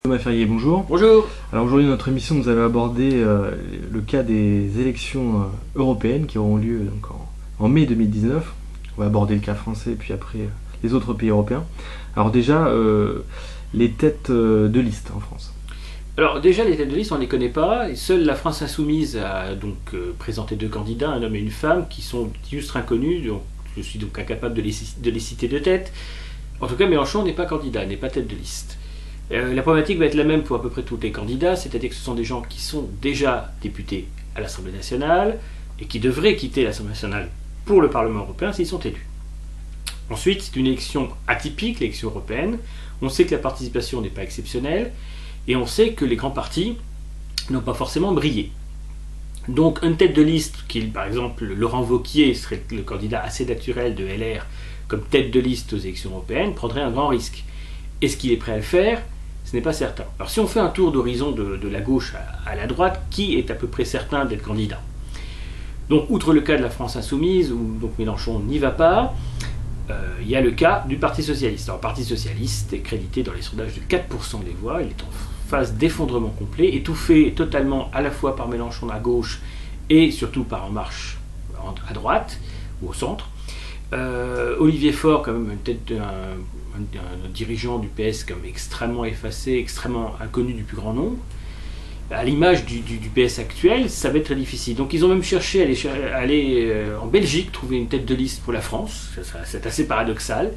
Thomas Ferrier, bonjour. Bonjour. Alors aujourd'hui dans notre émission nous allons aborder le cas des élections européennes qui auront lieu donc, en mai 2019. On va aborder le cas français et puis après les autres pays européens. Alors déjà les têtes de liste en France. Alors déjà les têtes de liste on ne les connaît pas, et seule la France Insoumise a donc présenté deux candidats, un homme et une femme, qui sont illustres inconnus, donc je suis donc incapable de les citer de tête. En tout cas Mélenchon n'est pas candidat, n'est pas tête de liste. La problématique va être la même pour à peu près tous les candidats, c'est-à-dire que ce sont des gens qui sont déjà députés à l'Assemblée nationale et qui devraient quitter l'Assemblée nationale pour le Parlement européen s'ils sont élus. Ensuite, c'est une élection atypique, l'élection européenne. On sait que la participation n'est pas exceptionnelle et on sait que les grands partis n'ont pas forcément brillé. Donc une tête de liste, qui par exemple Laurent Wauquiez serait le candidat assez naturel de LR comme tête de liste aux élections européennes, prendrait un grand risque. Est-ce qu'il est prêt à le faire ? Ce n'est pas certain. Alors si on fait un tour d'horizon de la gauche à la droite, qui est à peu près certain d'être candidat ? Donc outre le cas de la France Insoumise, où donc Mélenchon n'y va pas, il y a le cas du Parti Socialiste. Alors le Parti Socialiste est crédité dans les sondages de 4% des voix, il est en phase d'effondrement complet, étouffé totalement à la fois par Mélenchon à gauche et surtout par En Marche à droite ou au centre. Olivier Faure, quand même un dirigeant du PS comme extrêmement effacé, extrêmement inconnu du plus grand nombre. À l'image du PS actuel, ça va être très difficile. Donc ils ont même cherché à aller en Belgique, trouver une tête de liste pour la France. C'est assez paradoxal.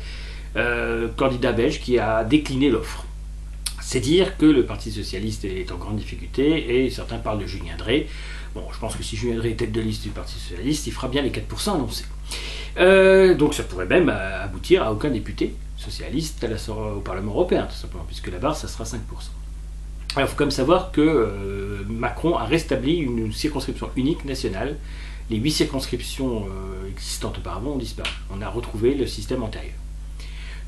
Candidat belge qui a décliné l'offre. C'est dire que le Parti Socialiste est en grande difficulté et certains parlent de Julien Drey. Bon, je pense que si Julien Drey est tête de liste du Parti Socialiste, il fera bien les 4% annoncés. Donc ça pourrait même aboutir à aucun député socialiste au Parlement européen, tout simplement, puisque la barre, ça sera 5%. Alors il faut quand même savoir que Macron a rétabli une circonscription unique nationale. Les 8 circonscriptions existantes auparavant ont disparu. On a retrouvé le système antérieur.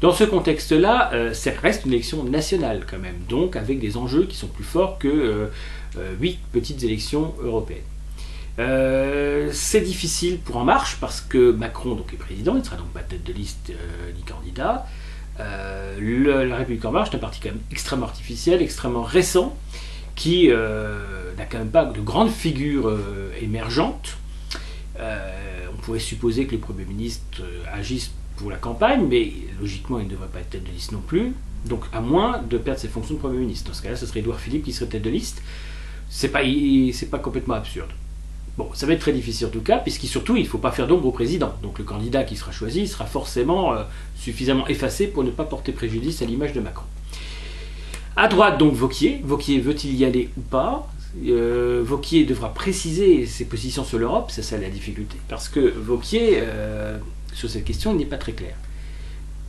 Dans ce contexte-là, ça reste une élection nationale quand même, donc avec des enjeux qui sont plus forts que 8 petites élections européennes. C'est difficile pour En Marche parce que Macron donc, est président, il ne sera donc pas tête de liste ni candidat. La République En Marche est un parti quand même extrêmement artificiel, extrêmement récent, qui n'a quand même pas de grandes figures émergentes. On pourrait supposer que le Premier ministre agisse pour la campagne, mais logiquement il ne devrait pas être tête de liste non plus, donc à moins de perdre ses fonctions de Premier ministre. Dans ce cas-là, ce serait Édouard Philippe qui serait tête de liste. C'est pas complètement absurde. Bon, ça va être très difficile en tout cas, puisqu'il ne faut pas faire d'ombre au président. Donc le candidat qui sera choisi sera forcément suffisamment effacé pour ne pas porter préjudice à l'image de Macron. À droite, donc Wauquiez. Wauquiez veut-il y aller ou pas ? Wauquiez devra préciser ses positions sur l'Europe, c'est ça la difficulté. Parce que Wauquiez, sur cette question, n'est pas très clair.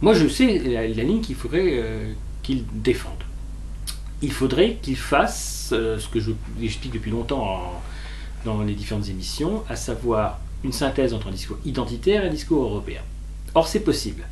Moi, je sais la ligne qu'il faudrait qu'il défende. Il faudrait qu'il fasse ce que j'explique depuis longtemps dans les différentes émissions, à savoir une synthèse entre un discours identitaire et un discours européen. Or, c'est possible.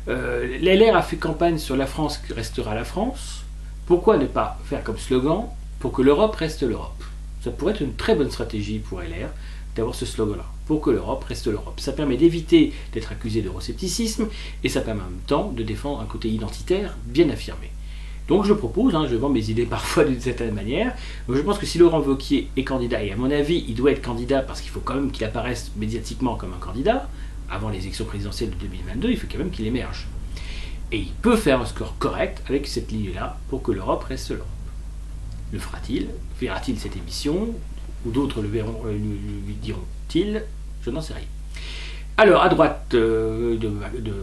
LR a fait campagne sur la France qui restera la France. Pourquoi ne pas faire comme slogan pour que l'Europe reste l'Europe ? Ça pourrait être une très bonne stratégie pour LR d'avoir ce slogan-là, pour que l'Europe reste l'Europe. Ça permet d'éviter d'être accusé d'euroscepticisme et ça permet en même temps de défendre un côté identitaire bien affirmé. Donc je propose, je vends mes idées parfois d'une certaine manière, donc je pense que si Laurent Wauquiez est candidat, et à mon avis il doit être candidat parce qu'il faut quand même qu'il apparaisse médiatiquement comme un candidat, avant les élections présidentielles de 2022, il faut quand même qu'il émerge. Et il peut faire un score correct avec cette ligne-là pour que l'Europe reste l'Europe. Le fera-t-il ? Verra-t-il cette émission ? Ou d'autres le verront, lui diront-ils ? Je n'en sais rien. Alors, à droite de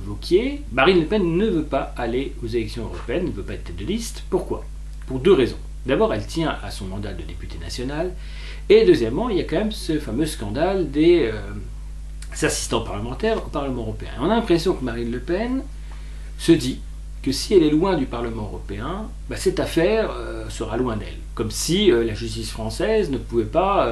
Wauquiez, Marine Le Pen ne veut pas aller aux élections européennes, ne veut pas être tête de liste. Pourquoi ? Pour deux raisons. D'abord, elle tient à son mandat de députée nationale. Et deuxièmement, il y a quand même ce fameux scandale des assistants parlementaires au Parlement européen. Et on a l'impression que Marine Le Pen se dit que si elle est loin du Parlement européen, cette affaire sera loin d'elle. Comme si la justice française ne pouvait pas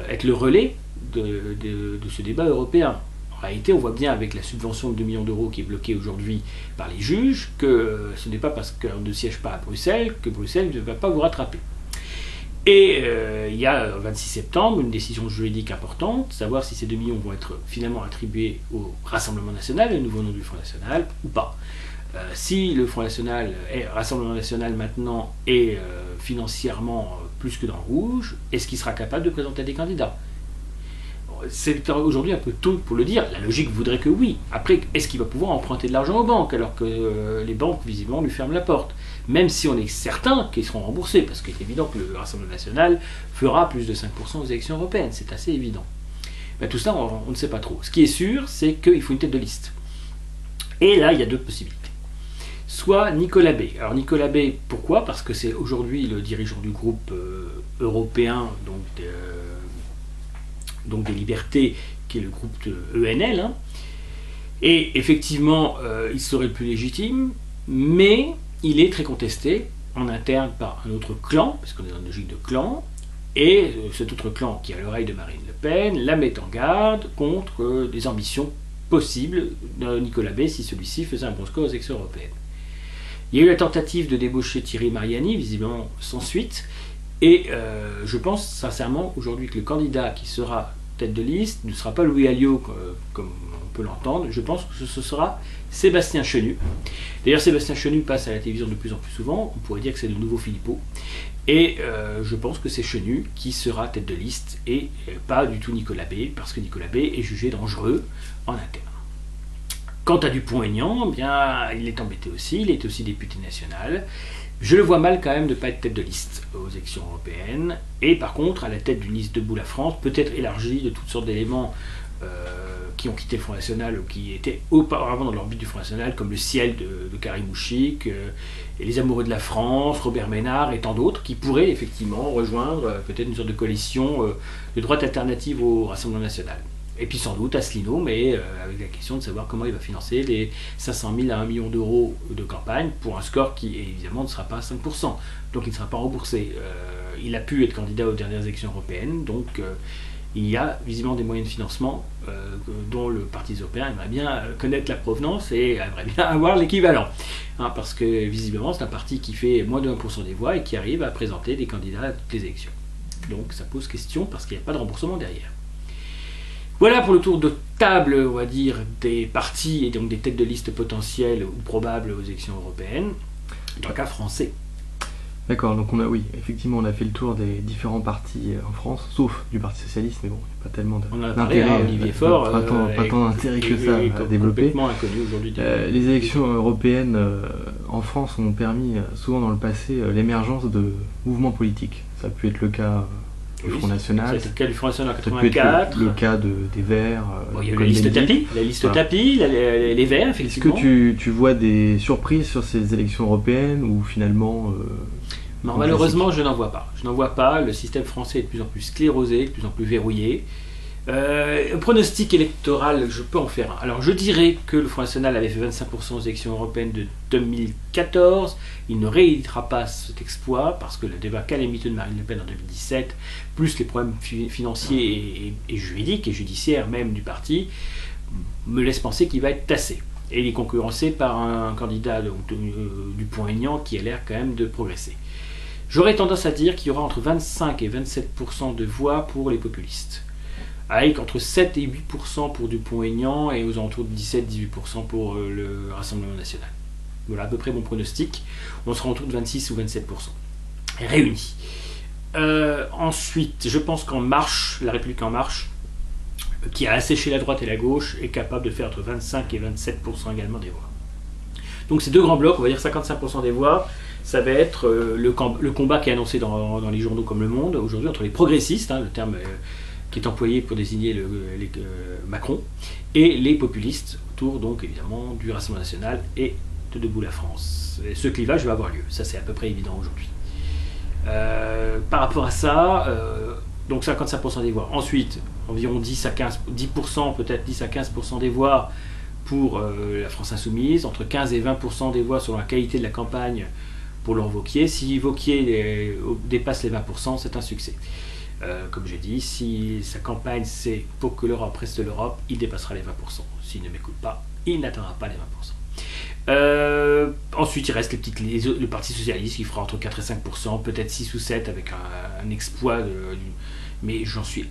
être le relais de ce débat européen. En réalité, on voit bien avec la subvention de 2 millions d'euros qui est bloquée aujourd'hui par les juges que ce n'est pas parce qu'on ne siège pas à Bruxelles que Bruxelles ne va pas vous rattraper. Et il y a, le 26 septembre, une décision juridique importante, savoir si ces 2 millions vont être finalement attribués au Rassemblement national, le nouveau nom du Front national, ou pas. Si le Front National, Rassemblement National maintenant, est financièrement plus que dans le rouge, est-ce qu'il sera capable de présenter des candidats? C'est aujourd'hui un peu tôt pour le dire. La logique voudrait que oui. Après, est-ce qu'il va pouvoir emprunter de l'argent aux banques alors que les banques, visiblement, lui ferment la porte? Même si on est certain qu'ils seront remboursés, parce qu'il est évident que le Rassemblement National fera plus de 5% aux élections européennes. C'est assez évident. Ben, tout ça, on ne sait pas trop. Ce qui est sûr, c'est qu'il faut une tête de liste. Et là, il y a deux possibilités. Soit Nicolas B. Alors Nicolas B, pourquoi? Parce que c'est aujourd'hui le dirigeant du groupe européen, donc des Libertés, qui est le groupe de ENL. Hein. Et effectivement, il serait le plus légitime, mais il est très contesté en interne par un autre clan, parce qu'on est dans une logique de clan, et cet autre clan qui a l'oreille de Marine Le Pen la met en garde contre des ambitions possibles de Nicolas B si celui-ci faisait un bon score aux élections européennes. Il y a eu la tentative de débaucher Thierry Mariani, visiblement sans suite, et je pense sincèrement aujourd'hui que le candidat qui sera tête de liste ne sera pas Louis Alliot comme on peut l'entendre, je pense que ce sera Sébastien Chenu. D'ailleurs Sébastien Chenu passe à la télévision de plus en plus souvent, on pourrait dire que c'est le nouveau Philippot, et je pense que c'est Chenu qui sera tête de liste et pas du tout Nicolas B, parce que Nicolas B est jugé dangereux en interne. Quant à Dupont-Aignan, eh bien, il est embêté aussi, il est aussi député national. Je le vois mal quand même de ne pas être tête de liste aux élections européennes. Et par contre, à la tête d'une liste Debout la France, peut-être élargie de toutes sortes d'éléments qui ont quitté le Front National ou qui étaient auparavant dans l'orbite du Front National, comme le Ciel de Karim Mouchik, et les Amoureux de la France, Robert Ménard et tant d'autres, qui pourraient effectivement rejoindre peut-être une sorte de coalition de droite alternative au Rassemblement National. Et puis sans doute Asselineau, mais avec la question de savoir comment il va financer les 500 000 à 1 million d'euros de campagne pour un score qui évidemment ne sera pas à 5%. Donc il ne sera pas remboursé. Il a pu être candidat aux dernières élections européennes, donc il y a visiblement des moyens de financement dont le Parti européen aimerait bien connaître la provenance et aimerait bien avoir l'équivalent. Hein, parce que visiblement c'est un parti qui fait moins de 1% des voix et qui arrive à présenter des candidats à toutes les élections. Donc ça pose question parce qu'il n'y a pas de remboursement derrière. Voilà pour le tour de table, on va dire, des partis et donc des têtes de liste potentielles ou probables aux élections européennes, dans le cas français. D'accord, donc effectivement on a fait le tour des différents partis en France, sauf du Parti Socialiste, mais bon, il n'y a pas tellement d'intérêt, Olivier Faure, pas tant d'intérêt que ça à développer. Complètement inconnu aujourd'hui. Les élections européennes en France ont permis souvent dans le passé l'émergence de mouvements politiques. Ça a pu être le cas du Front National. C'était le cas du Front National en Ça peut 84. être le cas des Verts. Il y a eu la liste Tapie, les Verts, effectivement. Est-ce que tu vois des surprises sur ces élections européennes ou finalement non, malheureusement, je n'en vois pas. Je n'en vois pas. Le système français est de plus en plus sclérosé, de plus en plus verrouillé. Un pronostic électoral, je peux en faire un. Alors, je dirais que le Front National avait fait 25% aux élections européennes de 2014. Il ne rééditera pas cet exploit parce que le débat calamiteux de Marine Le Pen en 2017, plus les problèmes financiers et juridiques et judiciaires même du parti, me laisse penser qu'il va être tassé. Et il est concurrencé par un candidat Dupont-Aignan qui a l'air quand même de progresser. J'aurais tendance à dire qu'il y aura entre 25 et 27% de voix pour les populistes, avec entre 7 et 8% pour Dupont-Aignan et aux alentours de 17-18% pour le Rassemblement National. Voilà à peu près mon pronostic. On sera autour de 26 ou 27% réunis. Ensuite, je pense qu'En Marche, la République En Marche, qui a asséché la droite et la gauche, est capable de faire entre 25 et 27% également des voix. Donc ces deux grands blocs, on va dire 55% des voix, ça va être le combat qui est annoncé dans les journaux comme Le Monde aujourd'hui entre les progressistes, le terme qui est employé pour désigner Macron, et les populistes autour donc évidemment du Rassemblement National et de Debout la France. Et ce clivage va avoir lieu, ça c'est à peu près évident aujourd'hui. Par rapport à ça, donc 55% des voix. Ensuite, environ 10%, peut-être 10 à 15% des voix pour la France Insoumise, entre 15 et 20% des voix selon la qualité de la campagne pour Laurent Wauquiez. Si Wauquiez dépasse les 20%, c'est un succès. Comme j'ai dit, si sa campagne c'est pour que l'Europe reste l'Europe, il dépassera les 20%. S'il ne m'écoute pas, il n'atteindra pas les 20%. Ensuite, il reste le Parti Socialiste qui fera entre 4 et 5%, peut-être 6 ou 7 avec un exploit, mais je suis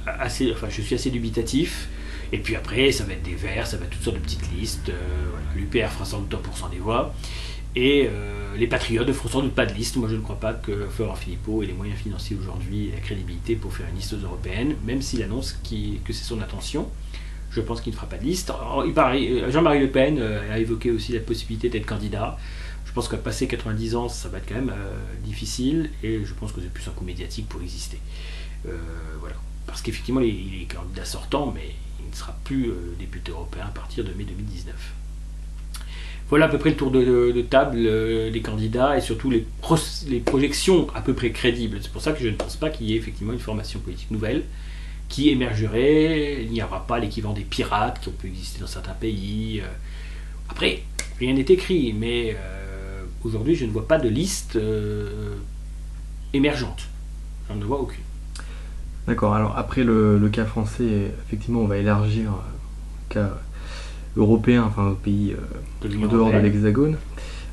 assez dubitatif. Et puis après, ça va être des Verts, ça va être toutes sortes de petites listes. Voilà. L'UPR fera sans doute 1% des voix. Et les Patriotes ne feront sans doute pas de liste. Moi, je ne crois pas que Florent Philippot ait les moyens financiers aujourd'hui et la crédibilité pour faire une liste aux européennes, même s'il annonce que c'est son intention. Je pense qu'il ne fera pas de liste. Jean-Marie Le Pen a évoqué aussi la possibilité d'être candidat. Je pense qu'à passer 90 ans, ça va être quand même difficile, et je pense que c'est plus un coup médiatique pour exister. Voilà. Parce qu'effectivement, il est candidat sortant, mais il ne sera plus député européen à partir de mai 2019. Voilà à peu près le tour de table des candidats et surtout les projections à peu près crédibles. C'est pour ça que je ne pense pas qu'il y ait effectivement une formation politique nouvelle qui émergerait. Il n'y aura pas l'équivalent des pirates qui ont pu exister dans certains pays. Après, rien n'est écrit, mais aujourd'hui je ne vois pas de liste émergente. Je ne vois aucune. D'accord, alors après le cas français, effectivement on va élargir le cas européen, enfin aux pays en dehors de l'Hexagone.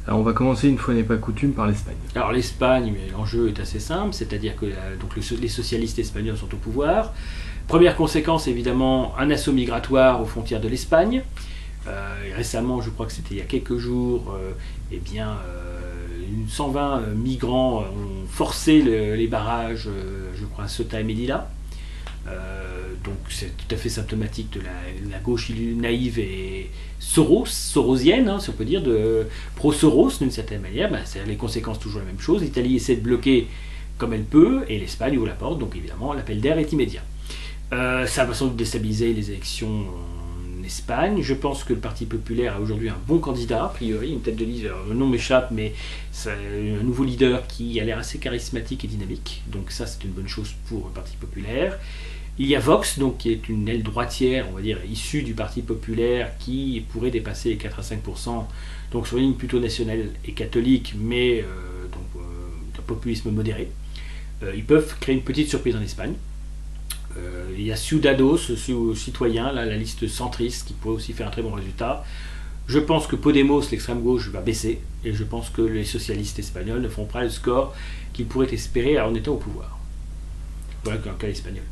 Alors on va commencer, une fois n'est pas coutume, par l'Espagne. Alors l'Espagne, l'enjeu est assez simple, c'est-à-dire que les socialistes espagnols sont au pouvoir. Première conséquence, évidemment, un assaut migratoire aux frontières de l'Espagne. Récemment, je crois que c'était il y a quelques jours, 120 migrants ont forcé les barrages, je crois, à Ceuta et Melilla. Donc c'est tout à fait symptomatique de la gauche naïve et sorosienne, hein, si on peut dire, de pro-Soros d'une certaine manière. C'est les conséquences toujours la même chose. L'Italie essaie de bloquer comme elle peut, et l'Espagne ouvre la porte, donc évidemment l'appel d'air est immédiat. Ça va sans doute déstabiliser les élections en Espagne. Je pense que le Parti populaire a aujourd'hui un bon candidat, a priori, une tête de liste, le nom m'échappe, mais c'est un nouveau leader qui a l'air assez charismatique et dynamique, donc ça c'est une bonne chose pour le Parti populaire. Il y a Vox, donc, qui est une aile droitière, on va dire, issue du Parti populaire, qui pourrait dépasser les 4 à 5%, donc sur une ligne plutôt nationale et catholique, mais d'un populisme modéré. Ils peuvent créer une petite surprise en Espagne. Il y a Ciudadanos, citoyen, là, la liste centriste, qui pourrait aussi faire un très bon résultat. Je pense que Podemos, l'extrême gauche, va baisser, et je pense que les socialistes espagnols ne feront pas le score qu'ils pourraient espérer en étant au pouvoir. Voilà un cas espagnol.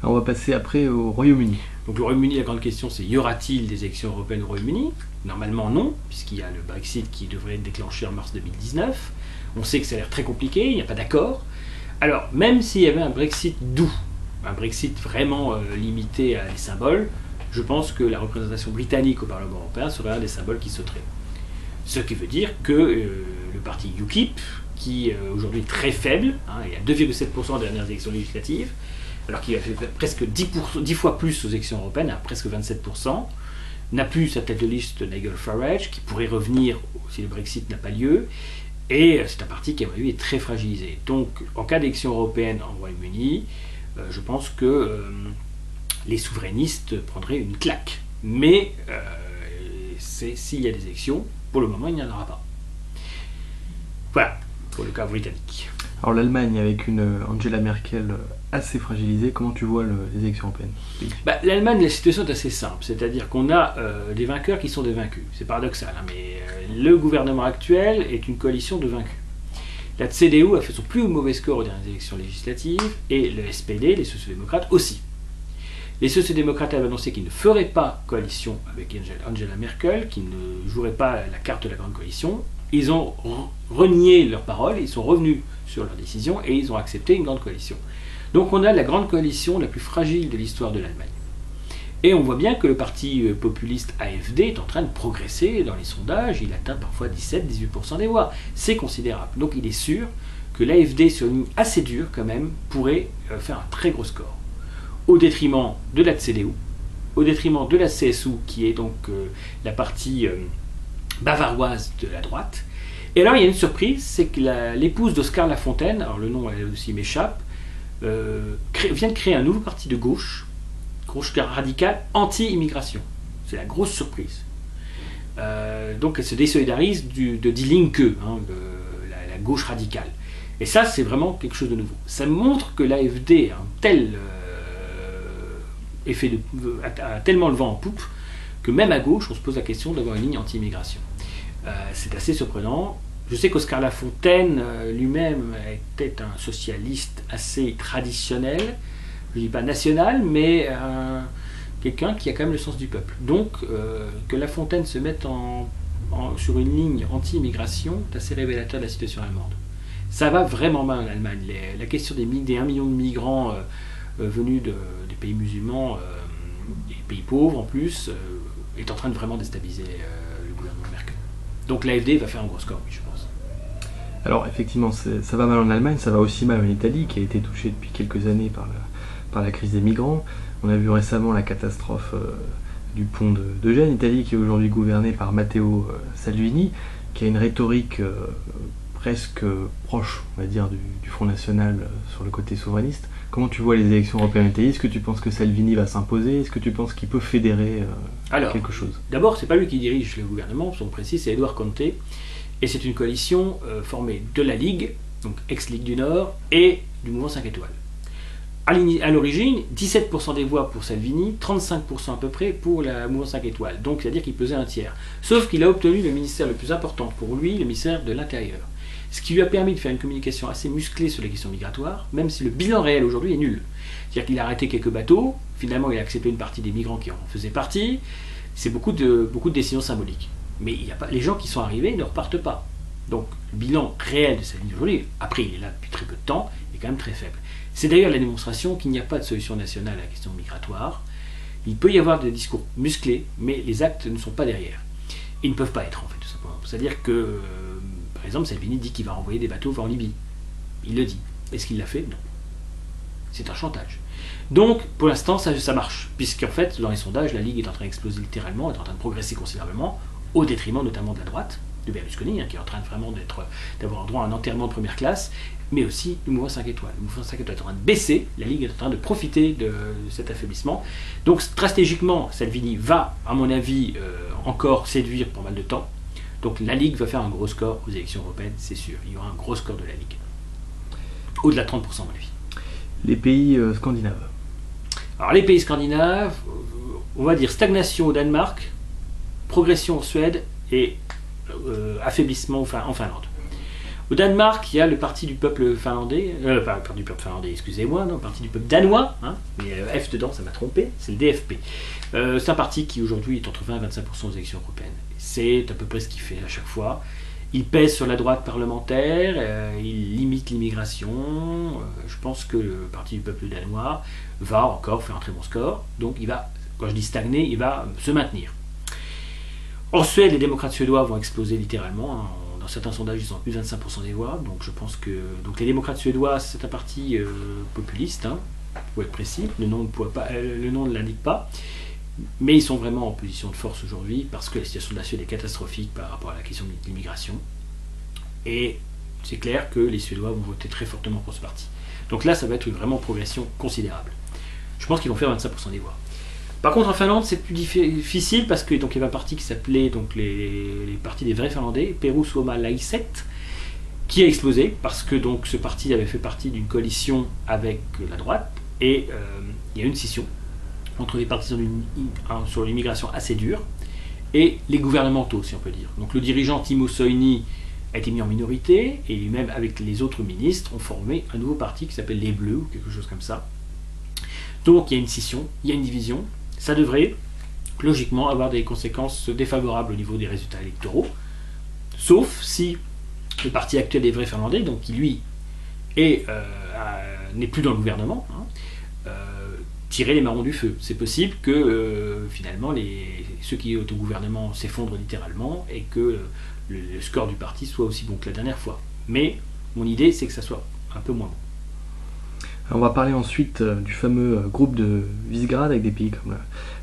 Alors on va passer après au Royaume-Uni. Donc le Royaume-Uni, la grande question c'est, y aura-t-il des élections européennes au Royaume-Uni? Normalement non, puisqu'il y a le Brexit qui devrait être déclenché en mars 2019. On sait que ça a l'air très compliqué, il n'y a pas d'accord. Alors même s'il y avait un Brexit doux, un Brexit vraiment limité à des symboles, je pense que la représentation britannique au Parlement européen serait un des symboles qui sauterait. Ce qui veut dire que le parti UKIP, qui est aujourd'hui très faible, hein, il y a 2,7% des dernières élections législatives, alors qu'il a fait presque 10 fois plus aux élections européennes, à presque 27%, n'a plus sa tête de liste Nigel Farage, qui pourrait revenir si le Brexit n'a pas lieu, et c'est un parti qui, à mon avis, est très fragilisé. Donc, en cas d'élection européenne en Royaume-Uni, je pense que les souverainistes prendraient une claque. Mais s'il y a des élections, pour le moment, il n'y en aura pas. Voilà, pour le cas britannique. Alors l'Allemagne, avec une Angela Merkel assez fragilisée, comment tu vois les élections européennes? L'Allemagne, la situation est assez simple, c'est-à-dire qu'on a des vainqueurs qui sont des vaincus. C'est paradoxal, hein, mais le gouvernement actuel est une coalition de vaincus. La CDU a fait son plus mauvais score aux dernières élections législatives, et le SPD, les sociodémocrates, aussi. Les sociodémocrates avaient annoncé qu'ils ne feraient pas coalition avec Angela Merkel, qu'ils ne joueraient pas la carte de la grande coalition. Ils ont renié leurs paroles, ils sont revenus sur leurs décisions et ils ont accepté une grande coalition. Donc on a la grande coalition la plus fragile de l'histoire de l'Allemagne. Et on voit bien que le parti populiste AfD est en train de progresser dans les sondages, il atteint parfois 17-18% des voix. C'est considérable. Donc il est sûr que l'AfD, sur une ligne assez dure quand même, pourrait faire un très gros score. Au détriment de la CDU, au détriment de la CSU, qui est donc la partie bavaroise de la droite. Et alors il y a une surprise, c'est que l'épouse d'Oscar Lafontaine, alors le nom elle aussi m'échappe, vient de créer un nouveau parti de gauche radicale, anti-immigration. C'est la grosse surprise. Donc elle se désolidarise de Die Linke, hein, la gauche radicale. Et ça, c'est vraiment quelque chose de nouveau. Ça montre que l'AfD a un tel effet a tellement le vent en poupe que même à gauche, on se pose la question d'avoir une ligne anti-immigration. C'est assez surprenant. Je sais qu'Oscar Lafontaine lui-même était un socialiste assez traditionnel, je ne dis pas national, mais quelqu'un qui a quand même le sens du peuple. Donc, que La Fontaine se mette sur une ligne anti-immigration, c'est assez révélateur de la situation allemande. Ça va vraiment mal en Allemagne. La question des 1 million de migrants venus des pays musulmans, des pays pauvres en plus, est en train de vraiment déstabiliser le gouvernement Merkel. Donc l'AfD va faire un gros score, oui, je pense. Alors effectivement, ça va mal en Allemagne, ça va aussi mal en Italie, qui a été touchée depuis quelques années par la crise des migrants. On a vu récemment la catastrophe du pont de Gênes, Italie, qui est aujourd'hui gouvernée par Matteo Salvini, qui a une rhétorique presque proche, on va dire, du Front National sur le côté souverainiste. Comment tu vois les élections européennes en Italie? Est-ce que tu penses que Salvini va s'imposer? Est-ce que tu penses qu'il peut fédérer quelque chose? D'abord, c'est pas lui qui dirige le gouvernement, son précis, c'est Edouard Conte, et c'est une coalition formée de la Ligue, donc ex-Ligue du Nord, et du mouvement 5 étoiles. À l'origine, 17% des voix pour Salvini, 35% à peu près pour le mouvement 5 étoiles, donc c'est-à-dire qu'il pesait un tiers. Sauf qu'il a obtenu le ministère le plus important pour lui, le ministère de l'Intérieur. Ce qui lui a permis de faire une communication assez musclée sur les questions migratoires, même si le bilan réel aujourd'hui est nul. C'est-à-dire qu'il a arrêté quelques bateaux, finalement il a accepté une partie des migrants qui en faisaient partie, c'est beaucoup de décisions symboliques. Mais les gens qui sont arrivés ne repartent pas. Donc le bilan réel de Salvini aujourd'hui, après il est là depuis très peu de temps, est quand même très faible. C'est d'ailleurs la démonstration qu'il n'y a pas de solution nationale à la question migratoire. Il peut y avoir des discours musclés, mais les actes ne sont pas derrière. Ils ne peuvent pas être en fait, tout simplement. C'est-à-dire que par exemple, Salvini dit qu'il va renvoyer des bateaux en Libye. Il le dit. Est-ce qu'il l'a fait? Non. C'est un chantage. Donc, pour l'instant, ça marche. Puisqu'en fait, dans les sondages, la Ligue est en train d'exploser littéralement, est en train de progresser considérablement, au détriment notamment de la droite, de Berlusconi, qui est en train de vraiment d'avoir droit à un enterrement de première classe, mais aussi le mouvement 5 étoiles. Le mouvement 5 étoiles est en train de baisser, la Ligue est en train de profiter de cet affaiblissement. Donc, stratégiquement, Salvini va, à mon avis, encore séduire pour mal de temps. Donc la Ligue va faire un gros score aux élections européennes, c'est sûr. Il y aura un gros score de la Ligue. Au-delà de 30% à mon avis. Les pays scandinaves. Alors les pays scandinaves, on va dire stagnation au Danemark, progression en Suède et affaiblissement en Finlande. Au Danemark, il y a le parti du peuple finlandais, pas du peuple finlandais, excusez-moi, non, le parti du peuple danois, hein, mais F dedans, ça m'a trompé, c'est le DFP. C'est un parti qui aujourd'hui est entre 20 et 25% aux élections européennes. C'est à peu près ce qu'il fait à chaque fois. Il pèse sur la droite parlementaire, il limite l'immigration. Je pense que le parti du peuple danois va encore faire un très bon score. Donc il va, quand je dis stagner, il va se maintenir. En Suède, les démocrates suédois vont exploser littéralement. Hein. Dans certains sondages, ils sont à plus de 25% des voix. Donc je pense que les démocrates suédois, c'est un parti populiste, hein, pour être précis. Le nom ne l'indique pas. Mais ils sont vraiment en position de force aujourd'hui parce que la situation de la Suède est catastrophique par rapport à la question de l'immigration. Et c'est clair que les Suédois vont voter très fortement pour ce parti. Donc là, ça va être une vraiment progression considérable. Je pense qu'ils vont faire 25% des voix. Par contre, en Finlande, c'est plus difficile parce que donc il y avait un parti qui s'appelait donc les partis des vrais Finlandais, Perussuomalaiset, qui a explosé parce que donc ce parti avait fait partie d'une coalition avec la droite et il y a eu une scission entre les partisans sur l'immigration assez dure et les gouvernementaux, si on peut dire. Donc le dirigeant Timo Soini a été mis en minorité et lui-même avec les autres ministres ont formé un nouveau parti qui s'appelle les Bleus ou quelque chose comme ça. Donc il y a une scission, il y a une division. Ça devrait logiquement avoir des conséquences défavorables au niveau des résultats électoraux, sauf si le parti actuel des vrais Finlandais, donc qui lui n'est plus dans le gouvernement, hein, tirer les marrons du feu. C'est possible que finalement ceux qui sont au gouvernement s'effondrent littéralement et que le score du parti soit aussi bon que la dernière fois. Mais mon idée, c'est que ça soit un peu moins bon. Alors on va parler ensuite du fameux groupe de Visegrad avec des pays comme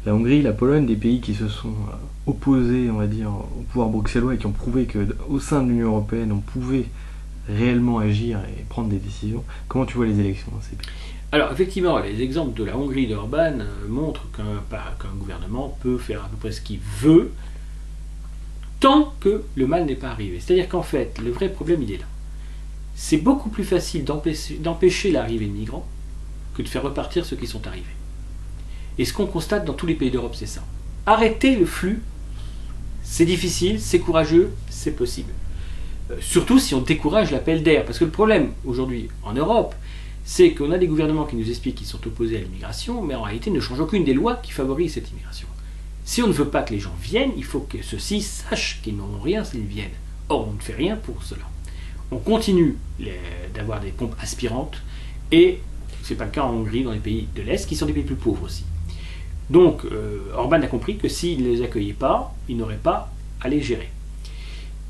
la Hongrie, la Pologne, des pays qui se sont opposés, on va dire, au pouvoir bruxellois et qui ont prouvé qu'au sein de l'Union européenne, on pouvait réellement agir et prendre des décisions. Comment tu vois les élections dans ces pays ? Alors effectivement, les exemples de la Hongrie d'Orban montrent qu'un gouvernement peut faire à peu près ce qu'il veut tant que le mal n'est pas arrivé. C'est-à-dire qu'en fait, le vrai problème, il est là. C'est beaucoup plus facile d'empêcher l'arrivée de migrants que de faire repartir ceux qui sont arrivés. Et ce qu'on constate dans tous les pays d'Europe, c'est ça. Arrêter le flux, c'est difficile, c'est courageux, c'est possible. Surtout si on décourage l'appel d'air. Parce que le problème aujourd'hui en Europe, c'est qu'on a des gouvernements qui nous expliquent qu'ils sont opposés à l'immigration, mais en réalité ne changent aucune des lois qui favorisent cette immigration. Si on ne veut pas que les gens viennent, il faut que ceux-ci sachent qu'ils n'auront rien s'ils viennent. Or, on ne fait rien pour cela. On continue d'avoir des pompes aspirantes, et ce n'est pas le cas en Hongrie, dans les pays de l'Est, qui sont des pays plus pauvres aussi. Donc, Orban a compris que s'il ne les accueillait pas, il n'aurait pas à les gérer.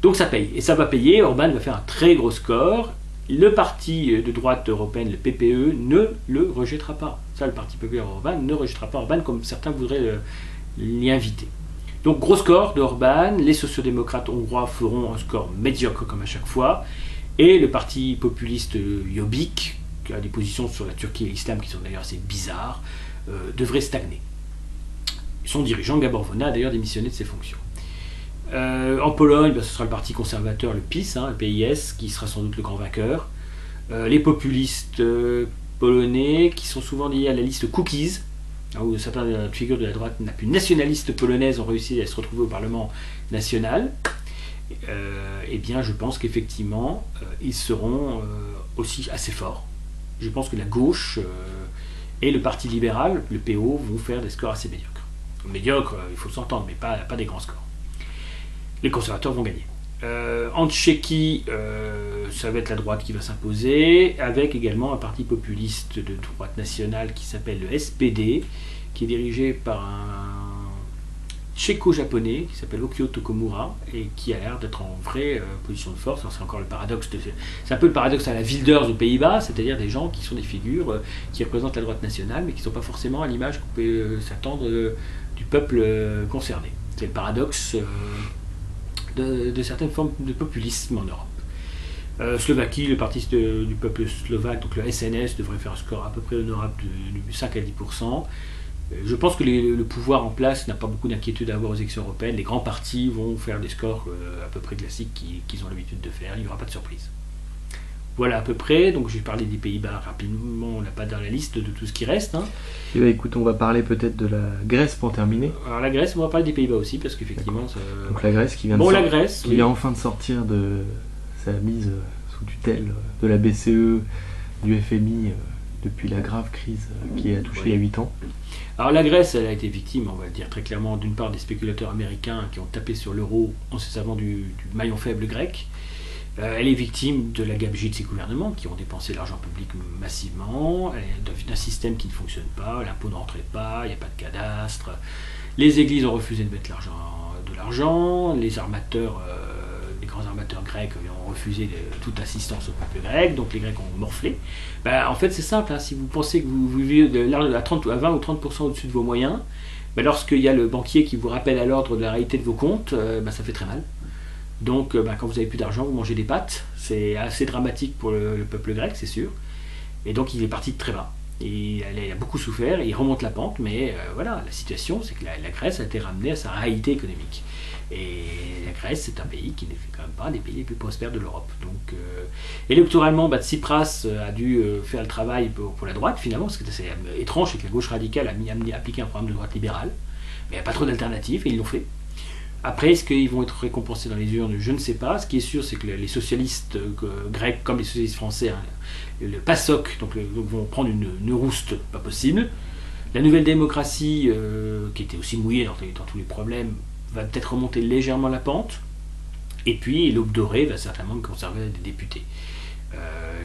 Donc ça paye, et ça va payer. Orban va faire un très gros score. Le parti de droite européenne, le PPE, ne le rejettera pas. Ça, le Parti populaire Orban ne rejettera pas Orban comme certains voudraient l'y inviter. Donc gros score de Orban, les sociodémocrates hongrois feront un score médiocre comme à chaque fois, et le parti populiste Jobbik, qui a des positions sur la Turquie et l'islam qui sont d'ailleurs assez bizarres, devrait stagner. Son dirigeant, Gabor Vona, a d'ailleurs démissionné de ses fonctions. En Pologne, ce sera le parti conservateur, le PiS, le PIS, qui sera sans doute le grand vainqueur. Les populistes polonais, qui sont souvent liés à la liste Cookies, où certaines figures de la droite la plus nationaliste polonaise ont réussi à se retrouver au Parlement national. Eh bien, je pense qu'effectivement, ils seront aussi assez forts. Je pense que la gauche et le Parti libéral, le PO, vont faire des scores assez médiocres. Médiocres, il faut s'entendre, mais pas des grands scores. Les conservateurs vont gagner. En Tchéquie, ça va être la droite qui va s'imposer, avec également un parti populiste de droite nationale qui s'appelle le SPD, qui est dirigé par un tchéco-japonais qui s'appelle Okio Tokomura, et qui a l'air d'être en vraie position de force. C'est encore le paradoxe. C'est un peu le paradoxe à la Wilders aux Pays-Bas, c'est-à-dire des gens qui sont des figures qui représentent la droite nationale, mais qui ne sont pas forcément à l'image qu'on peut s'attendre du peuple concerné. C'est le paradoxe de certaines formes de populisme en Europe. Slovaquie, le parti du peuple slovaque, donc le SNS, devrait faire un score à peu près honorable de 5 à 10%. Je pense que le pouvoir en place n'a pas beaucoup d'inquiétude à avoir aux élections européennes. Les grands partis vont faire des scores à peu près classiques qu'ils ont l'habitude de faire. Il n'y aura pas de surprise. Voilà à peu près. Donc j'ai parlé des Pays-Bas rapidement. On n'a pas dans la liste de tout ce qui reste. Et bien, écoute, on va parler peut-être de la Grèce pour terminer. Alors la Grèce, on va parler des Pays-Bas aussi parce qu'effectivement... Donc la Grèce qui vient, vient enfin de sortir de sa mise sous tutelle de la BCE, du FMI, depuis la grave crise qui a touché il y a 8 ans. Alors la Grèce, elle a été victime, on va le dire très clairement, d'une part des spéculateurs américains qui ont tapé sur l'euro en se servant du maillon faible grec. Elle est victime de la gabegie de ses gouvernements qui ont dépensé l'argent public massivement, d'un système qui ne fonctionne pas, l'impôt ne rentrait pas, il n'y a pas de cadastre. Les églises ont refusé de mettre de l'argent, les armateurs, les grands armateurs grecs ont refusé toute assistance au peuple grec, donc les Grecs ont morflé. En fait, c'est simple, si vous pensez que vous vivez à 20 ou 30% au-dessus de vos moyens, lorsqu'il y a le banquier qui vous rappelle à l'ordre de la réalité de vos comptes, ça fait très mal. Donc, quand vous n'avez plus d'argent, vous mangez des pâtes. C'est assez dramatique pour le peuple grec, c'est sûr. Et donc, il est parti de très bas. Il a beaucoup souffert, il remonte la pente, mais voilà, la situation, c'est que la Grèce a été ramenée à sa réalité économique. Et la Grèce, c'est un pays qui n'est quand même pas un des pays les plus prospères de l'Europe. Donc, électoralement, Tsipras a dû faire le travail pour la droite, finalement, parce que c'est étrange, c'est que la gauche radicale a appliqué un programme de droite libérale, mais il n'y a pas trop d'alternatives, et ils l'ont fait. Après, est-ce qu'ils vont être récompensés dans les urnes? Je ne sais pas. Ce qui est sûr, c'est que les socialistes grecs, comme les socialistes français, le PASOK, vont prendre une rouste pas possible. La nouvelle démocratie, qui était aussi mouillée dans tous les problèmes, va peut-être remonter légèrement la pente. Et puis, l'Aube dorée va certainement conserver des députés.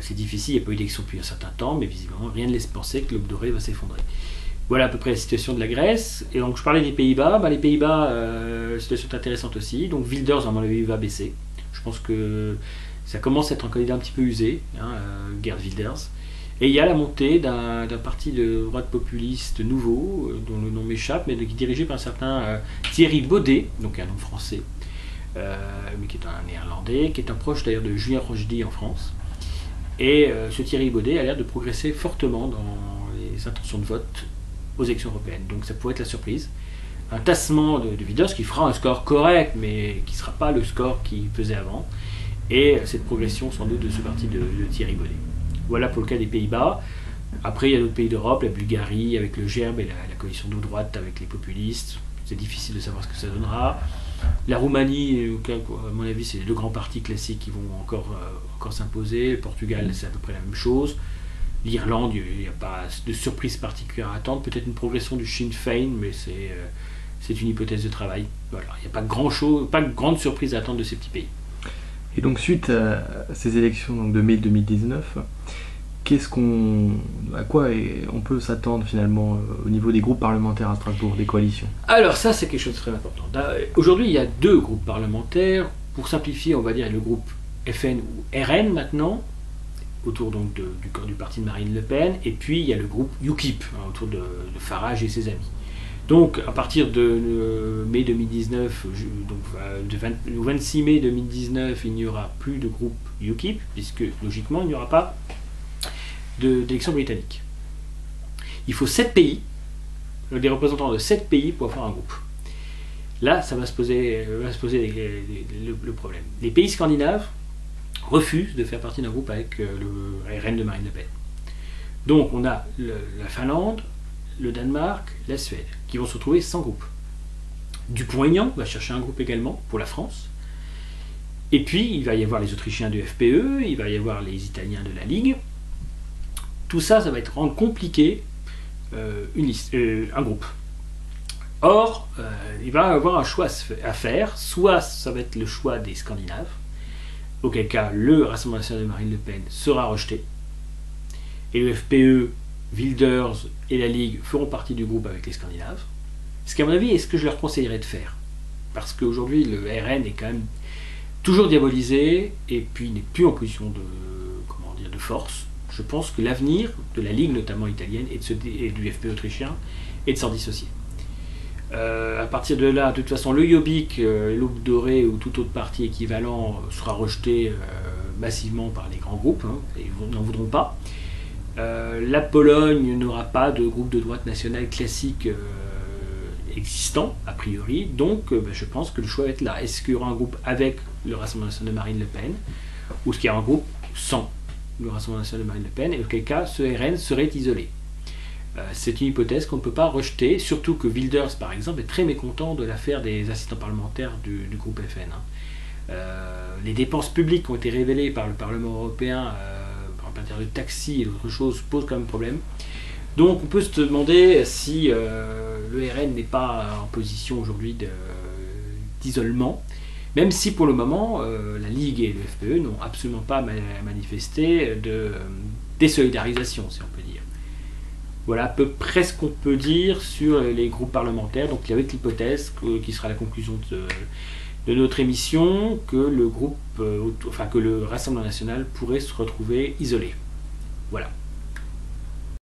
C'est difficile, il n'y a pas eu d'élection depuis un certain temps, mais visiblement, rien ne laisse penser que l'Aube dorée va s'effondrer. Voilà à peu près la situation de la Grèce. Et donc je parlais des Pays-Bas. Les Pays-Bas, situation intéressante aussi. Donc Wilders, à mon avis, va baisser. Je pense que ça commence à être un candidat un petit peu usé, Geert Wilders. Et il y a la montée d'un parti de droite populiste nouveau, dont le nom m'échappe, mais qui est dirigé par un certain Thierry Baudet, donc un nom français, mais qui est un néerlandais, qui est un proche d'ailleurs de Julien Rochdy en France. Et ce Thierry Baudet a l'air de progresser fortement dans les intentions de vote aux élections européennes. Donc ça pourrait être la surprise. Un tassement de Wilders qui fera un score correct, mais qui ne sera pas le score qu'il faisait avant. Et cette progression sans doute de ce parti de Thierry Baudet. Voilà pour le cas des Pays-Bas. Après, il y a d'autres pays d'Europe, la Bulgarie avec le GERB et la coalition de droite avec les populistes. C'est difficile de savoir ce que ça donnera. La Roumanie, à mon avis, c'est les deux grands partis classiques qui vont encore s'imposer. Le Portugal, c'est à peu près la même chose. L'Irlande, il n'y a pas de surprise particulière à attendre. Peut-être une progression du Sinn Féin, mais c'est une hypothèse de travail. Voilà, il n'y a pas pas de grande surprise à attendre de ces petits pays. Et donc suite à ces élections donc, de mai 2019, à quoi on peut s'attendre finalement au niveau des groupes parlementaires à Strasbourg, des coalitions? Alors ça, c'est quelque chose de très important. Aujourd'hui, il y a 2 groupes parlementaires. Pour simplifier, on va dire le groupe FN ou RN maintenant, autour donc du parti de Marine Le Pen, et puis il y a le groupe UKIP, autour de Farage et ses amis. Donc à partir de mai 2019, au 26 mai 2019, il n'y aura plus de groupe UKIP, puisque logiquement il n'y aura pas d'élection britannique. Il faut 7 pays, des représentants de 7 pays pour faire un groupe. Là, ça va se poser le problème. Les pays scandinaves refusent de faire partie d'un groupe avec le RN de Marine Le Pen. Donc on a la Finlande, le Danemark, la Suède, qui vont se retrouver sans groupe. Dupont-Aignan va chercher un groupe également pour la France. Et puis il va y avoir les Autrichiens du FPE, il va y avoir les Italiens de la Ligue. Tout ça, ça va rendre compliqué un groupe. Or, il va y avoir un choix à faire. Soit ça va être le choix des Scandinaves, auquel cas le Rassemblement national de Marine Le Pen sera rejeté. Et le FPE, Wilders et la Ligue feront partie du groupe avec les Scandinaves. Ce qu'à mon avis est ce que je leur conseillerais de faire. Parce qu'aujourd'hui, le RN est quand même toujours diabolisé et puis n'est plus en position de force. Je pense que l'avenir de la Ligue, notamment italienne, et du FPE autrichien, est de s'en dissocier. À partir de là, de toute façon, le Jobbik, l'Aube dorée ou tout autre parti équivalent sera rejeté massivement par les grands groupes, et ils n'en voudront pas. La Pologne n'aura pas de groupe de droite nationale classique existant, a priori, donc je pense que le choix va être là. Est-ce qu'il y aura un groupe avec le Rassemblement national de Marine Le Pen, ou est-ce qu'il y aura un groupe sans le Rassemblement national de Marine Le Pen, et auquel cas ce RN serait isolé? C'est une hypothèse qu'on ne peut pas rejeter, surtout que Wilders, par exemple, est très mécontent de l'affaire des assistants parlementaires du groupe FN. Les dépenses publiques qui ont été révélées par le Parlement européen en matière de taxis et d'autres choses posent quand même problème. Donc on peut se demander si le RN n'est pas en position aujourd'hui d'isolement, même si pour le moment la Ligue et le FPE n'ont absolument pas manifesté de désolidarisation, si on peut dire. Voilà à peu près ce qu'on peut dire sur les groupes parlementaires. Donc avec l'hypothèse qui sera la conclusion de notre émission, que le Rassemblement national pourrait se retrouver isolé. Voilà.